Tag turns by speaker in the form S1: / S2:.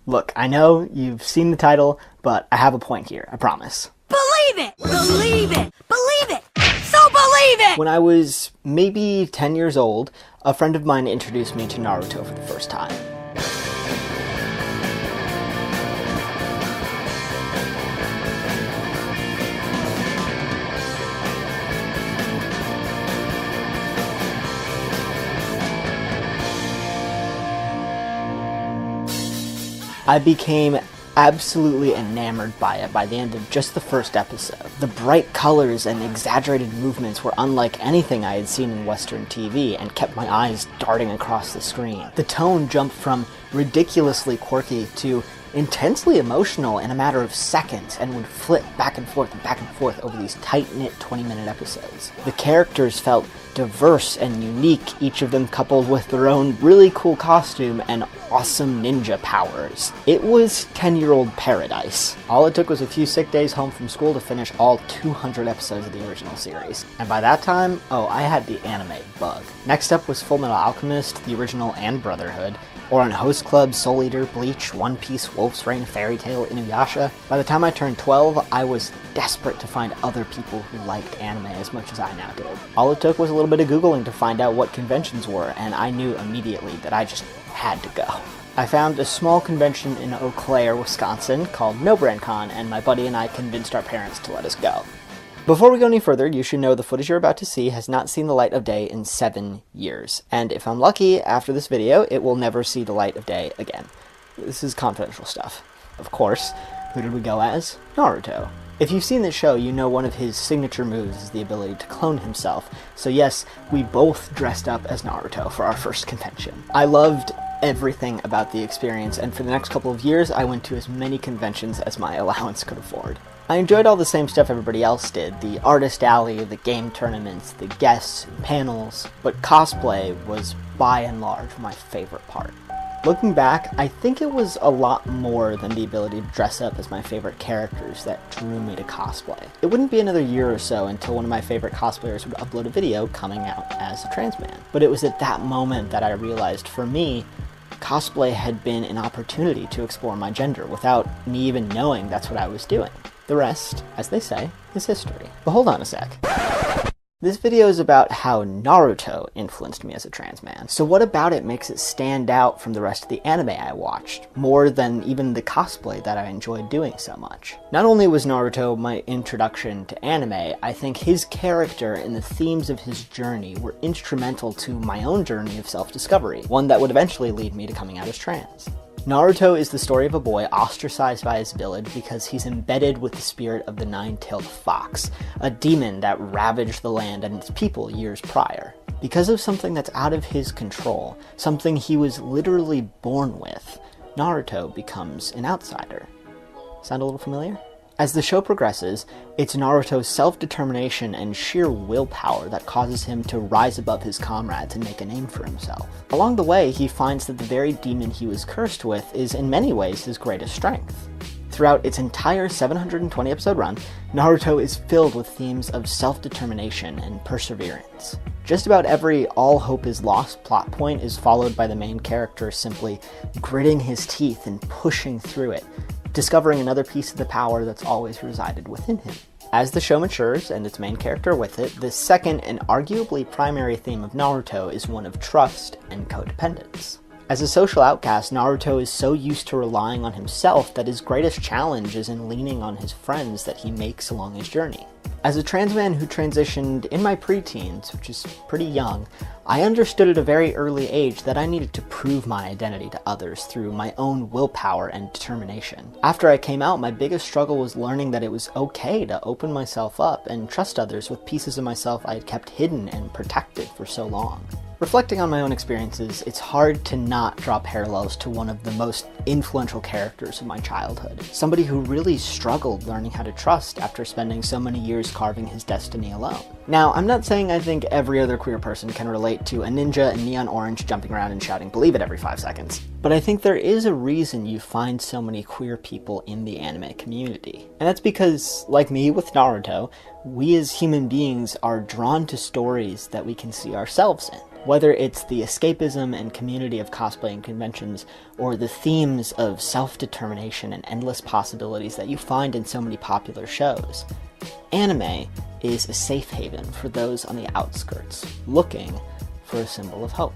S1: Look, I know you've seen the title, but I have a point here, I promise.
S2: Believe it! Believe it! Believe it! So believe it!
S1: When I was maybe 10 years old, a friend of mine introduced me to Naruto for the first time. I became absolutely enamored by it by the end of just the first episode. The bright colors and exaggerated movements were unlike anything I had seen in Western TV and kept my eyes darting across the screen. The tone jumped from ridiculously quirky to intensely emotional in a matter of seconds and would flip back and forth over these tight-knit 20-minute episodes. The characters felt diverse and unique, each of them coupled with their own really cool costume and awesome ninja powers. It was 10-year-old paradise. All it took was a few sick days home from school to finish all 200 episodes of the original series. And by that time, I had the anime bug. Next up was Fullmetal Alchemist, the original, and Brotherhood, Ouran Host Club, Soul Eater, Bleach, One Piece, Wolf's Rain, Fairy Tail, Inuyasha. By the time I turned 12, I was desperate to find other people who liked anime as much as I now did. All it took was a little bit of Googling to find out what conventions were, and I knew immediately that I just had to go. I found a small convention in Eau Claire, Wisconsin called No Brand Con, and my buddy and I convinced our parents to let us go. Before we go any further, you should know the footage you're about to see has not seen the light of day in 7 years. And if I'm lucky, after this video, it will never see the light of day again. This is confidential stuff. Of course, who did we go as? Naruto. If you've seen this show, you know one of his signature moves is the ability to clone himself. So yes, we both dressed up as Naruto for our first convention. I loved everything about the experience, and for the next couple of years, I went to as many conventions as my allowance could afford. I enjoyed all the same stuff everybody else did, the artist alley, the game tournaments, the guests, and panels, but cosplay was by and large my favorite part. Looking back, I think it was a lot more than the ability to dress up as my favorite characters that drew me to cosplay. It wouldn't be another year or so until one of my favorite cosplayers would upload a video coming out as a trans man. But it was at that moment that I realized, for me, cosplay had been an opportunity to explore my gender without me even knowing that's what I was doing. The rest, as they say, is history. But hold on a sec. This video is about how Naruto influenced me as a trans man. So what about it makes it stand out from the rest of the anime I watched, more than even the cosplay that I enjoyed doing so much? Not only was Naruto my introduction to anime, I think his character and the themes of his journey were instrumental to my own journey of self-discovery, one that would eventually lead me to coming out as trans. Naruto is the story of a boy ostracized by his village because he's embedded with the spirit of the nine-tailed fox, a demon that ravaged the land and its people years prior. Because of something that's out of his control, something he was literally born with, Naruto becomes an outsider. Sound a little familiar? As the show progresses, it's Naruto's self-determination and sheer willpower that causes him to rise above his comrades and make a name for himself. Along the way, he finds that the very demon he was cursed with is in many ways his greatest strength. Throughout its entire 720-episode run, Naruto is filled with themes of self-determination and perseverance. Just about every all hope is lost plot point is followed by the main character simply gritting his teeth and pushing through it, discovering another piece of the power that's always resided within him. As the show matures, and its main character with it, the second and arguably primary theme of Naruto is one of trust and codependence. As a social outcast, Naruto is so used to relying on himself that his greatest challenge is in leaning on his friends that he makes along his journey. As a trans man who transitioned in my preteens, which is pretty young, I understood at a very early age that I needed to prove my identity to others through my own willpower and determination. After I came out, my biggest struggle was learning that it was okay to open myself up and trust others with pieces of myself I had kept hidden and protected for so long. Reflecting on my own experiences, it's hard to not draw parallels to one of the most influential characters of my childhood. Somebody who really struggled learning how to trust after spending so many years carving his destiny alone. Now, I'm not saying I think every other queer person can relate to a ninja in neon orange jumping around and shouting "believe it" every 5 seconds. But I think there is a reason you find so many queer people in the anime community. And that's because, like me with Naruto, we as human beings are drawn to stories that we can see ourselves in. Whether it's the escapism and community of cosplaying conventions, or the themes of self-determination and endless possibilities that you find in so many popular shows, anime is a safe haven for those on the outskirts, looking for a symbol of hope.